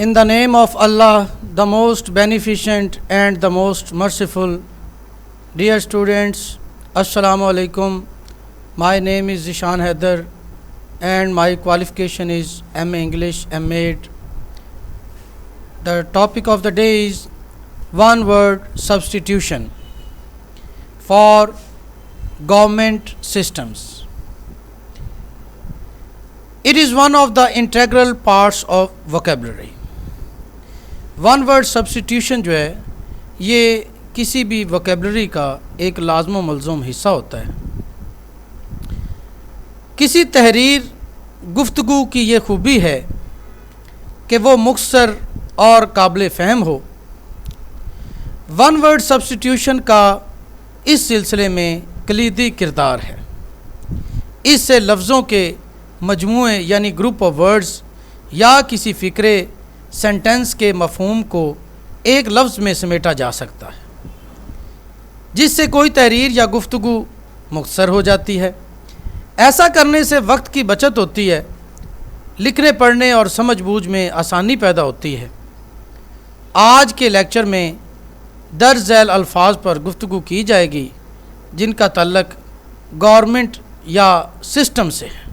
In the name of Allah, the most beneficent and the most merciful. Dear students, Assalamu alaikum. My name is Zishan Haider and my qualification is MA English, M.Ed. The topic of the day is one word substitution for government systems. It is one of the integral parts of vocabulary. One word substitution جو ہے یہ کسی بھی vocabulary کا ایک لازم و ملزوم حصہ ہوتا ہے. کسی تحریر گفتگو کی یہ خوبی ہے کہ وہ مختصر اور قابل فہم ہو. ون ورڈ سبسٹیوشن کا اس سلسلے میں کلیدی کردار ہے. اس سے لفظوں کے مجموعے یعنی گروپ آف ورڈز یا کسی فقرے سینٹنس کے مفہوم کو ایک لفظ میں سمیٹا جا سکتا ہے، جس سے کوئی تحریر یا گفتگو مختصر ہو جاتی ہے. ایسا کرنے سے وقت کی بچت ہوتی ہے، لکھنے پڑھنے اور سمجھ بوجھ میں آسانی پیدا ہوتی ہے. آج کے لیکچر میں درج ذیل الفاظ پر گفتگو کی جائے گی جن کا تعلق گورنمنٹ یا سسٹم سے ہے.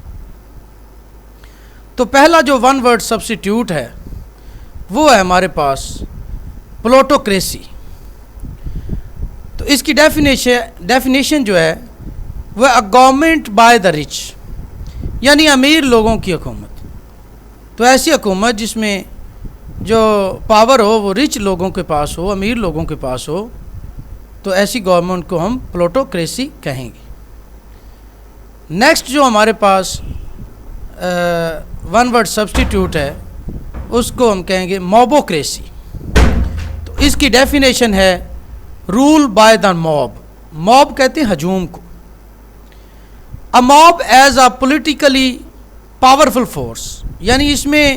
تو پہلا جو ون ورڈ سبسٹیٹیوٹ ہے وہ ہے ہمارے پاس پلوٹوکریسی. تو اس کی ڈیفینیشن جو ہے وہ گورنمنٹ بائی دا رچ، یعنی امیر لوگوں کی حکومت. تو ایسی حکومت جس میں جو پاور ہو وہ رچ لوگوں کے پاس ہو، امیر لوگوں کے پاس ہو، تو ایسی گورنمنٹ کو ہم پلوٹوکریسی کہیں گے. نیکسٹ جو ہمارے پاس ون ورڈ سبسٹیٹیوٹ ہے اس کو ہم کہیں گے موبوکریسی. تو اس کی ڈیفینیشن ہے rule by the mob. Mob کہتے ہیں ہجوم کو. A mob is a politically powerful force, یعنی اس میں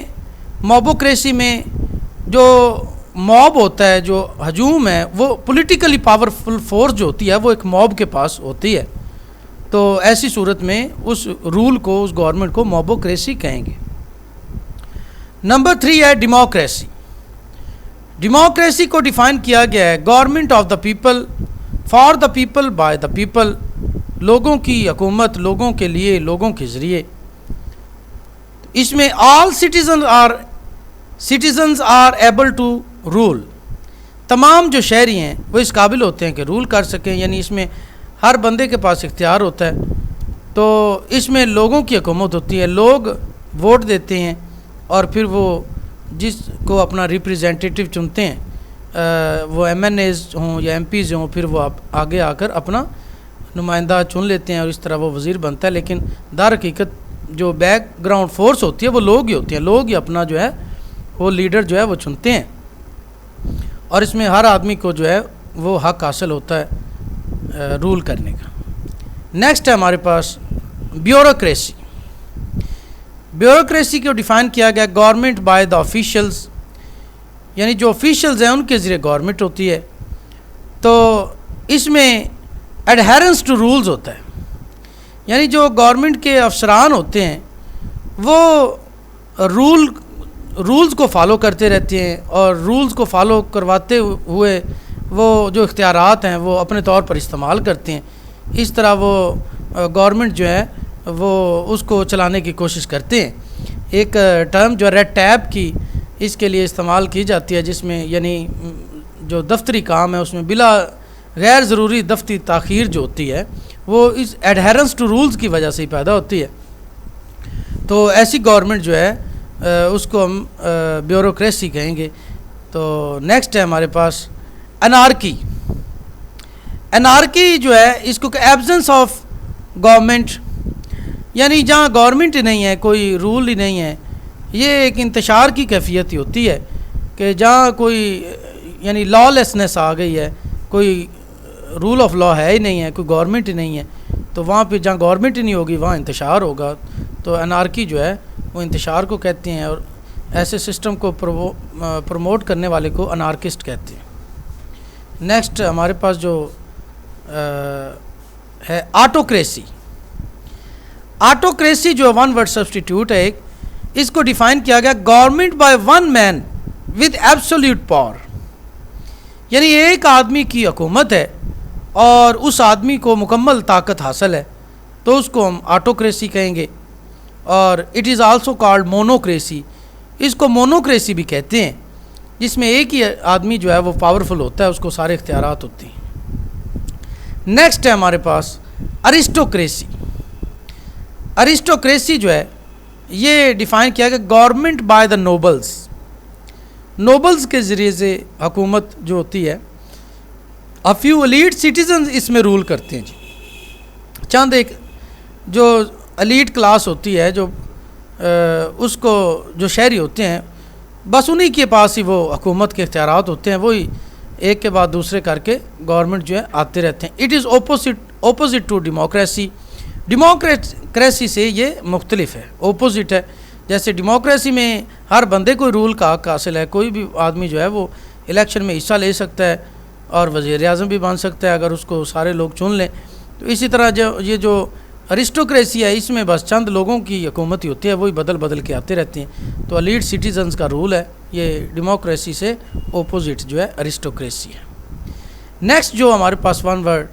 موبوکریسی میں جو موب ہوتا ہے، جو ہجوم ہے، وہ پولیٹیکلی پاورفل فورس جو ہوتی ہے وہ ایک موب کے پاس ہوتی ہے. تو ایسی صورت میں اس رول کو، اس گورنمنٹ کو موبوکریسی کہیں گے. نمبر 3 ہے ڈیموکریسی. ڈیموکریسی کو ڈیفائن کیا گیا ہے government of the people, for the people, by the people. لوگوں کی حکومت لوگوں کے لیے، لوگوں کے ذریعے. اس میں all citizens are able to rule. تمام جو شہری ہیں وہ اس قابل ہوتے ہیں کہ رول کر سکیں، یعنی اس میں ہر بندے کے پاس اختیار ہوتا ہے. تو اس میں لوگوں کی حکومت ہوتی ہے، لوگ ووٹ دیتے ہیں اور پھر وہ جس کو اپنا ریپریزنٹیٹیو چنتے ہیں، وہ ایم این ایز ہوں یا ایم پیز ہوں، پھر وہ آگے آ کر اپنا نمائندہ چن لیتے ہیں اور اس طرح وہ وزیر بنتا ہے. لیکن در حقیقت جو بیک گراؤنڈ فورس ہوتی ہے وہ لوگ ہی ہوتے ہیں. لوگ ہی اپنا جو ہے وہ لیڈر جو ہے وہ چنتے ہیں، اور اس میں ہر آدمی کو جو ہے وہ حق حاصل ہوتا ہے رول کرنے کا. نیکسٹ ہے ہمارے پاس بیوروکریسی. بیوروکریسی کو ڈیفائن کیا گیا گورنمنٹ بائی دا آفیشلز، یعنی جو آفیشلز ہیں ان کے ذریعے گورنمنٹ ہوتی ہے. تو اس میں ایڈہیرنس ٹو رولز ہوتا ہے، یعنی جو گورنمنٹ کے افسران ہوتے ہیں وہ رولز کو فالو کرتے رہتے ہیں، اور رولز کو فالو کرواتے ہوئے وہ جو اختیارات ہیں وہ اپنے طور پر استعمال کرتے ہیں. اس طرح وہ گورنمنٹ جو ہے وہ اس کو چلانے کی کوشش کرتے ہیں. ایک ٹرم جو ریڈ ٹیپ کی اس کے لیے استعمال کی جاتی ہے، جس میں یعنی جو دفتری کام ہے اس میں بلا غیر ضروری دفتری تاخیر جو ہوتی ہے وہ اس ایڈہیرنس ٹو رولز کی وجہ سے ہی پیدا ہوتی ہے. تو ایسی گورنمنٹ جو ہے اس کو ہم بیوروکریسی کہیں گے. تو نیکسٹ ہے ہمارے پاس انارکی. انارکی جو ہے اس کو ایبسنس آف گورنمنٹ، یعنی جہاں گورنمنٹ ہی نہیں ہے، کوئی رول ہی نہیں ہے. یہ ایک انتشار کی کیفیت ہی ہوتی ہے کہ جہاں کوئی یعنی لا لیسنس آ گئی ہے، کوئی رول آف لا ہے ہی نہیں ہے، کوئی گورنمنٹ ہی نہیں ہے، تو وہاں پہ جہاں گورنمنٹ ہی نہیں ہوگی وہاں انتشار ہوگا. تو انارکی جو ہے وہ انتشار کو کہتے ہیں، اور ایسے سسٹم کو پروموٹ کرنے والے کو انارکسٹ کہتے ہیں. نیکسٹ ہمارے پاس جو ہے آٹوکریسی. آٹوکریسی جو ون ورڈ سبسٹیٹیوٹ ہے ایک، اس کو ڈیفائن کیا گیا government by one man with absolute power, یعنی ایک آدمی کی حکومت ہے اور اس آدمی کو مکمل طاقت حاصل ہے تو اس کو ہم آٹوکریسی کہیں گے، اور اٹ از آلسو کالڈ مونوکریسی، اس کو مونوکریسی بھی کہتے ہیں، جس میں ایک ہی آدمی جو ہے وہ پاورفل ہوتا ہے، اس کو سارے اختیارات ہوتے ہیں۔ نیکسٹ ہے ہمارے پاس ارسٹوکریسی۔ ارسٹوکریسی جو ہے یہ ڈیفائن کیا کہ گورنمنٹ بائی دا نوبلز، نوبلز کے ذریعے سے حکومت جو ہوتی ہے، ا فیو ایلیٹ سٹیزنز اس میں رول کرتے ہیں جی، چند ایک جو ایلیٹ کلاس ہوتی ہے، جو اس کو جو شہری ہوتے ہیں، بس انہی کے پاس ہی وہ حکومت کے اختیارات ہوتے ہیں، وہی ایک کے بعد دوسرے کر کے گورنمنٹ جو ہے آتے رہتے ہیں۔ It is opposite to democracy, democracy سے یہ مختلف ہے، اپوزٹ ہے۔ جیسے ڈیموکریسی میں ہر بندے کو رول کا حق حاصل ہے، کوئی بھی آدمی جو ہے وہ الیکشن میں حصہ لے سکتا ہے اور وزیر اعظم بھی بن سکتا ہے اگر اس کو سارے لوگ چن لیں۔ تو اسی طرح یہ جو ارسٹوکریسی ہے، اس میں بس چند لوگوں کی حکومت ہی ہوتی ہے، وہی بدل بدل کے آتے رہتے ہیں، تو ایلیٹ سٹیزنز کا رول ہے، یہ ڈیموکریسی سے اپوزٹ جو ہے ارسٹوکریسی ہے۔ نیکسٹ جو ہمارے پاس ون ورڈ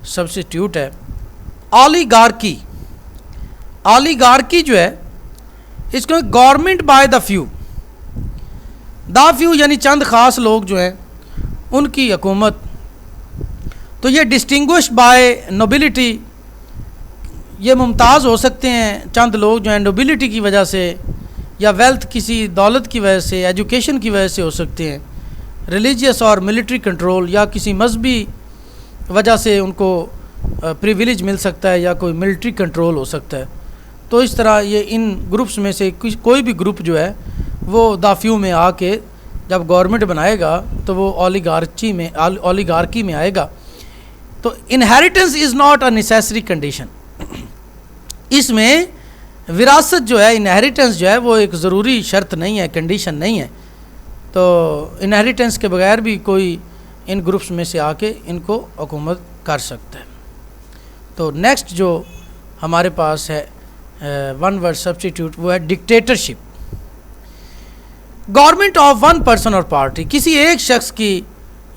سبسٹیٹیوٹ ہے اولیگارکی۔ اولیگارکی جو ہے اس کو government by the few, the few یعنی چند خاص لوگ جو ہیں ان کی حکومت، تو یہ ڈسٹنگوش بائی نوبلٹی، یہ ممتاز ہو سکتے ہیں چند لوگ جو ہیں نوبلٹی کی وجہ سے، یا ویلتھ کسی دولت کی وجہ سے، ایجوکیشن کی وجہ سے ہو سکتے ہیں، ریلیجیس اور ملٹری کنٹرول، یا کسی مذہبی وجہ سے ان کو پریویلیج مل سکتا ہے، یا کوئی ملٹری کنٹرول ہو سکتا ہے۔ تو اس طرح یہ ان گروپس میں سے کوئی بھی گروپ جو ہے وہ دافیو میں آ کے جب گورنمنٹ بنائے گا تو وہ اولیگارکی میں آئے گا۔ تو inheritance is not a necessary condition, اس میں وراثت جو ہے، انہیریٹنس جو ہے وہ ایک ضروری شرط نہیں ہے، کنڈیشن نہیں ہے، تو انہیریٹنس کے بغیر بھی کوئی ان گروپس میں سے آ کے ان کو حکومت کر سکتا ہے۔ تو نیکسٹ جو ہمارے پاس ہے ون ورڈ سبسٹیٹیوٹ، وہ ہے dictatorship. Government of one person اور پارٹی، کسی ایک شخص کی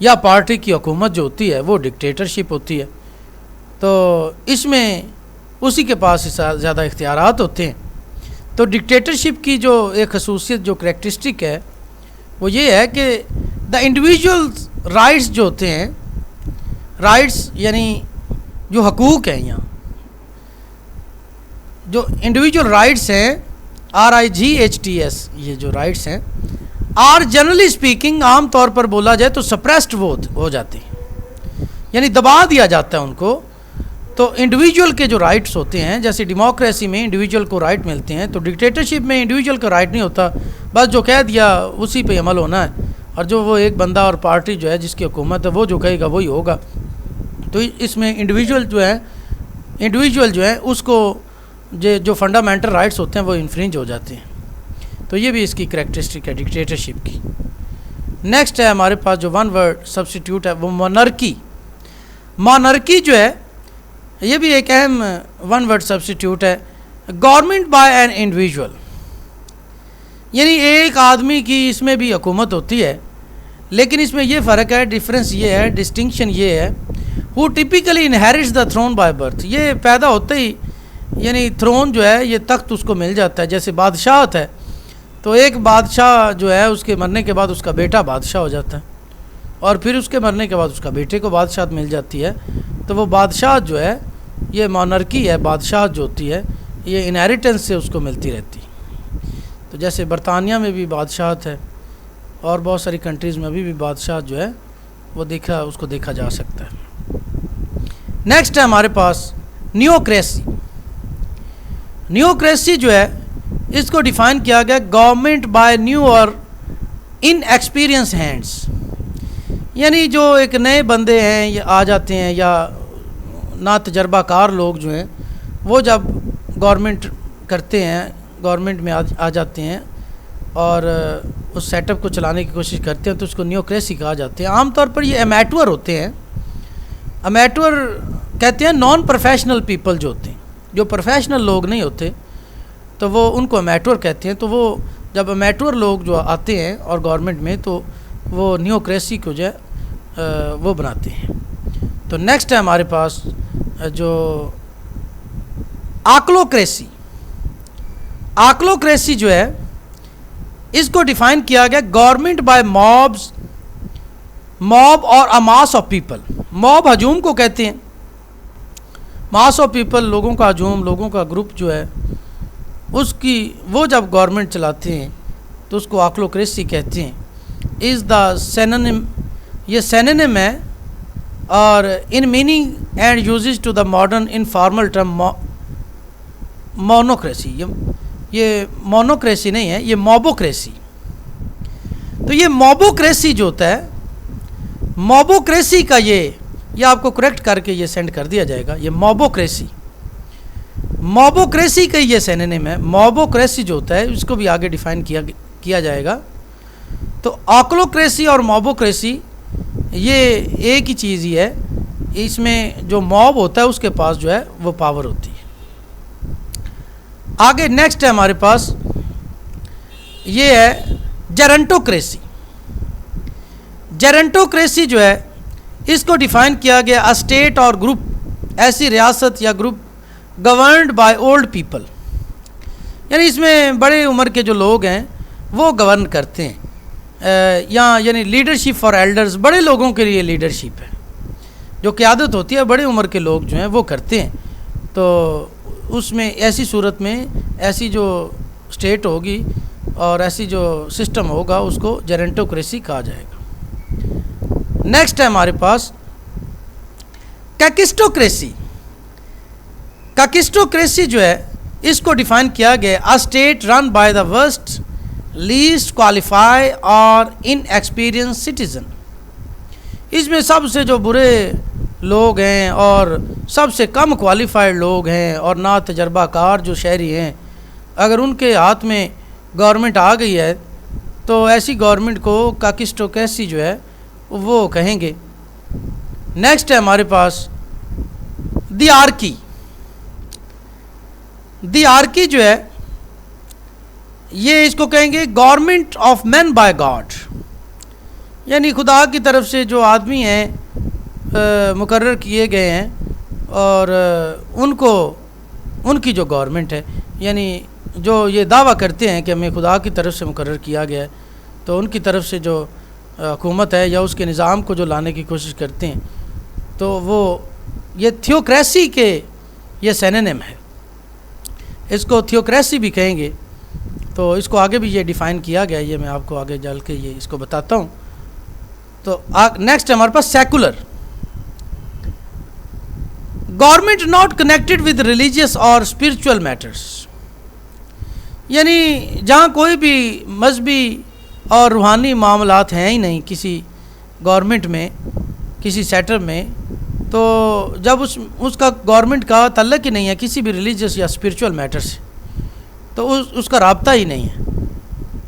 یا پارٹی کی حکومت جو ہوتی ہے وہ ڈکٹیٹرشپ ہوتی ہے، تو اس میں اسی کے پاس زیادہ اختیارات ہوتے ہیں۔ تو ڈکٹیٹرشپ کی جو ایک خصوصیت، جو کریکٹرسٹک ہے، وہ یہ ہے کہ دا انڈیویژول رائٹس جو ہوتے ہیں، رائٹس یعنی جو حقوق ہیں، یہاں جو انڈیویژول رائٹس ہیں RIGHTS، یہ جو رائٹس ہیں، آر جنرلی اسپیکنگ، عام طور پر بولا جائے تو سپریسڈ ہو جاتے ہیں، یعنی دبا دیا جاتا ہے ان کو۔ تو انڈیویجول کے جو رائٹس ہوتے ہیں، جیسے ڈیموکریسی میں انڈیویجول کو رائٹ ملتے ہیں، تو ڈکٹیٹرشپ میں انڈیویجول کا رائٹ نہیں ہوتا، بس جو کہہ دیا اسی پہ عمل ہونا ہے، اور جو وہ ایک بندہ اور پارٹی جو ہے جس کی حکومت ہے وہ جو کہے گا وہی ہوگا۔ تو اس میں انڈیویجول جو ہے اس کو جو فنڈامنٹل رائٹس ہوتے ہیں وہ انفرنج ہو جاتے ہیں، تو یہ بھی اس کی کریکٹرسٹک ہے ڈکٹیٹرشپ کی۔ نیکسٹ ہے ہمارے پاس جو ون ورڈ سبسٹیٹیوٹ ہے، وہ مونرکی۔ مونرکی جو ہے یہ بھی ایک اہم ون ورڈ سبسٹیٹیوٹ ہے، گورنمنٹ بائی این انڈیویژول، یعنی ایک آدمی کی اس میں بھی حکومت ہوتی ہے، لیکن اس میں یہ فرق ہے، ڈفرینس یہ ہے، ڈسٹنکشن یہ ہے، وہ typically inherits the throne by birth, یہ پیدا ہوتے ہی یعنی تھرون جو ہے یہ تخت اس کو مل جاتا ہے، جیسے بادشاہت ہے، تو ایک بادشاہ جو ہے اس کے مرنے کے بعد اس کا بیٹا بادشاہ ہو جاتا ہے، اور پھر اس کے مرنے کے بعد اس کا بیٹے کو بادشاہت مل جاتی ہے، تو وہ بادشاہت جو ہے یہ مونرکی ہے، بادشاہت جو ہوتی ہے یہ انہیریٹنس سے اس کو ملتی رہتی ہے۔ تو جیسے برطانیہ میں بھی بادشاہت ہے، اور بہت ساری کنٹریز میں ابھی بھی بادشاہت جو ہے وہ اس کو دیکھا جا سکتا ہے۔ نیکسٹ ہے ہمارے پاس نیوکریسی۔ نیوکریسی جو ہے اس کو ڈیفائن کیا گیا گورنمنٹ بائی نیو اور ان ایکسپیرئنس ہینڈس، یعنی جو ایک نئے بندے ہیں یہ آ جاتے ہیں، یا نا تجربہ کار لوگ جو ہیں وہ جب گورنمنٹ کرتے ہیں، گورنمنٹ میں آ جاتے ہیں اور اس سیٹ اپ کو چلانے کی کوشش کرتے ہیں، تو اس کو نیوکریسی کہا جاتے ہیں۔ عام طور پر یہ امیٹور ہوتے ہیں، امیٹور کہتے ہیں نان پروفیشنل پیپل جو ہوتے ہیں، جو پروفیشنل لوگ نہیں ہوتے تو وہ ان کو امیٹور کہتے ہیں، تو وہ جب امیٹور لوگ جو آتے ہیں اور گورنمنٹ میں تو وہ نیوکریسی کو جو ہے وہ بناتے ہیں. تو نیکسٹ ہے ہمارے پاس جو آکلوکریسی. آکلوکریسی جو ہے اس کو ڈیفائن کیا گیا گورنمنٹ بائی مابز، موب اور ماس آف پیپل. موب ہجوم کو کہتے ہیں، ماس آف پیپل لوگوں کا ہجوم، لوگوں کا گروپ جو ہے اس کی وہ جب گورنمنٹ چلاتے ہیں تو اس کو آکلوکریسی کہتے ہیں. از دا سینونیم، یہ سینونیم ہے اور in meaning and uses to the modern informal term monocracy. یہ مونوکریسی نہیں ہے، یہ موبوکریسی. تو یہ موبوکریسی جو ہوتا ہے، موبوکریسی کا یہ آپ کو کریکٹ کر کے یہ سینڈ کر دیا جائے گا. یہ موبوکریسی، موبوکریسی کا یہ سینونیم ہے. موبوکریسی جو ہوتا ہے اس کو بھی آگے ڈیفائن کیا جائے گا. تو آکلوکریسی اور موبوکریسی یہ ایک ہی چیز ہی ہے. اس میں جو موب ہوتا ہے اس کے پاس جو ہے وہ پاور ہوتی ہے. آگے نیکسٹ ہے ہمارے پاس یہ ہے جیرنٹوکریسی. جیرنٹوکریسی جو ہے اس کو ڈیفائن کیا گیا اسٹیٹ اور گروپ، ایسی ریاست یا group governed by old people. یعنی اس میں بڑے عمر کے جو لوگ ہیں وہ گورن کرتے ہیں. یعنی لیڈرشپ فار ایلڈرز، بڑے لوگوں کے لیے لیڈرشپ ہے، جو قیادت ہوتی ہے بڑے عمر کے لوگ جو ہیں وہ کرتے ہیں. تو اس میں ایسی صورت میں ایسی جو اسٹیٹ ہوگی اور ایسی جو سسٹم ہوگا اس کو جیرنٹوکریسی کہا جائے گا. نیکسٹ ہے ہمارے پاس کیکسٹوکریسی. کیکسٹوکریسی جو ہے اس کو ڈیفائن کیا گیا state run by the worst list qualify اور ان ایکسپیرئنس سٹیزن. اس میں سب سے جو برے لوگ ہیں اور سب سے کم کوالیفائڈ لوگ ہیں اور نا تجربہ کار جو شہری ہیں، اگر ان کے ہاتھ میں گورنمنٹ آ گئی ہے تو ایسی گورنمنٹ کو کیکسٹوکریسی جو ہے وہ کہیں گے. نیکسٹ ہے ہمارے پاس دیارکی. دیارکی جو ہے یہ اس کو کہیں گے government of mean by God. یعنی خدا کی طرف سے جو آدمی ہیں مقرر کیے گئے ہیں اور ان کی جو گورنمنٹ ہے، یعنی جو یہ دعویٰ کرتے ہیں کہ ہمیں خدا کی طرف سے مقرر کیا گیا ہے، تو ان کی طرف سے جو حکومت ہے یا اس کے نظام کو جو لانے کی کوشش کرتے ہیں تو وہ یہ تھیوکریسی کے یہ سینونیم ہے. اس کو تھیوکریسی بھی کہیں گے. تو اس کو آگے بھی یہ ڈیفائن کیا گیا، یہ میں آپ کو آگے جل کے یہ اس کو بتاتا ہوں. تو نیکسٹ ہمارے پاس secular. Government not connected with religious اور اسپرچول میٹرس. یعنی جہاں کوئی بھی مذہبی اور روحانی معاملات ہیں ہی نہیں کسی گورنمنٹ میں، کسی سیکٹر میں، تو جب اس کا گورنمنٹ کا تعلق ہی نہیں ہے کسی بھی ریلیجیس یا اسپرچول میٹر سے، تو اس کا رابطہ ہی نہیں ہے،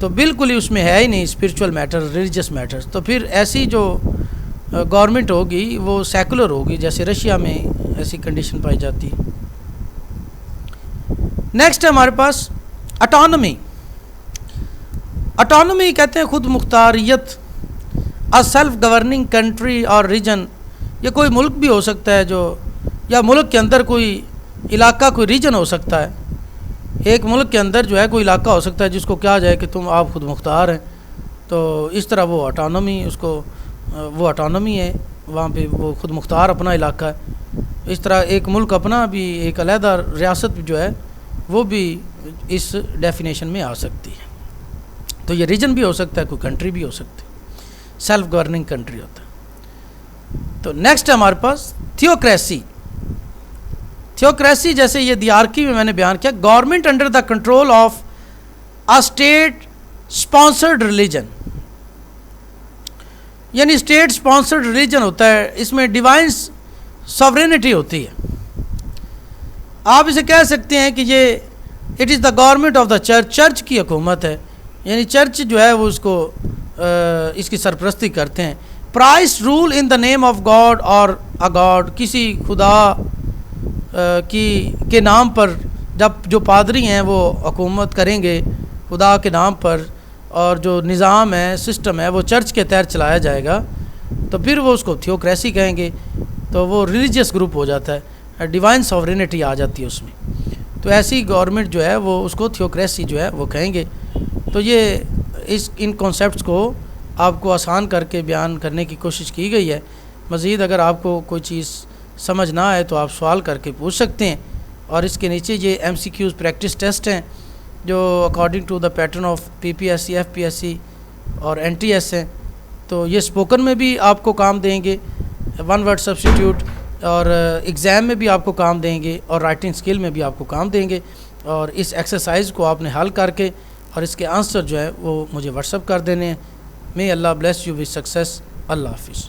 تو بالکل ہی اس میں ہے ہی نہیں اسپرچول میٹر، ریلیجیس میٹر. تو پھر ایسی جو گورنمنٹ ہوگی وہ سیکولر ہوگی، جیسے رشیا میں ایسی کنڈیشن پائی جاتی ہے. نیکسٹ ہے ہمارے پاس اٹانومی. اٹانومی کہتے ہیں خود مختاریت. اے سیلف گورننگ کنٹری اور ریجن. یہ کوئی ملک بھی ہو سکتا ہے جو، یا ملک کے اندر کوئی علاقہ، کوئی ریجن ہو سکتا ہے. ایک ملک کے اندر جو ہے کوئی علاقہ ہو سکتا ہے جس کو کہا جائے کہ آپ خود مختار ہیں. تو اس طرح وہ اٹانومی، اس کو وہ اٹانومی ہے، وہاں پہ وہ خود مختار اپنا علاقہ ہے. اس طرح ایک ملک اپنا بھی ایک علیحدہ ریاست جو ہے وہ بھی اس ڈیفینیشن میں آ سکتی ہے. تو یہ ریجن بھی ہو سکتا ہے، کوئی کنٹری بھی ہو سکتی ہے، سیلف گورننگ کنٹری ہوتا ہے. تو نیکسٹ ہمارے پاس تھیوکریسی. تھیوکریسی جیسے یہ دیارکی میں نے بیان کیا، government under the control of a state sponsored religion. یعنی اسٹیٹ اسپانسرڈ ریلیجن ہوتا ہے، اس میں ڈیوائن ساورینٹی ہوتی ہے. آپ اسے کہہ سکتے ہیں کہ یہ it is the government of the church. Church کی حکومت ہے، یعنی چرچ جو ہے وہ اس کی سرپرستی کرتے ہیں. Priests rule in the name of God اور اے گاڈ. کسی خدا کے نام پر جب جو پادری ہیں وہ حکومت کریں گے، خدا کے نام پر اور جو نظام ہے سسٹم ہے وہ چرچ کے تحت چلایا جائے گا تو پھر وہ اس کو تھیوکریسی کہیں گے، تو وہ ریلیجیس گروپ ہو جاتا ہے، ڈیوائن ساورینٹی آ جاتی ہے اس میں، تو ایسی گورنمنٹ جو ہے وہ اس کو تھیوکریسی جو ہے وہ کہیں گے۔ تو یہ ان کانسیپٹس کو آپ کو آسان کر کے بیان کرنے کی کوشش کی گئی ہے۔ مزید اگر آپ کو کوئی چیز سمجھ نہ آئے تو آپ سوال کر کے پوچھ سکتے ہیں، اور اس کے نیچے یہ MCQs پریکٹس ٹیسٹ ہیں جو according to the pattern of PPSC FPSC اور NTS ہیں، تو یہ اسپوکن میں بھی آپ کو کام دیں گے، ون ورڈ سبسٹیٹیوٹ، اور ایگزام میں بھی آپ کو کام دیں گے، اور رائٹنگ سکل میں بھی آپ کو کام دیں گے، اور اس ایکسرسائز کو آپ نے حل کر کے اور اس کے آنسر جو ہے وہ مجھے واٹس ایپ کر دینے ہیں۔ میں اللہ بلیس یو ود سکسیس۔ اللہ حافظ۔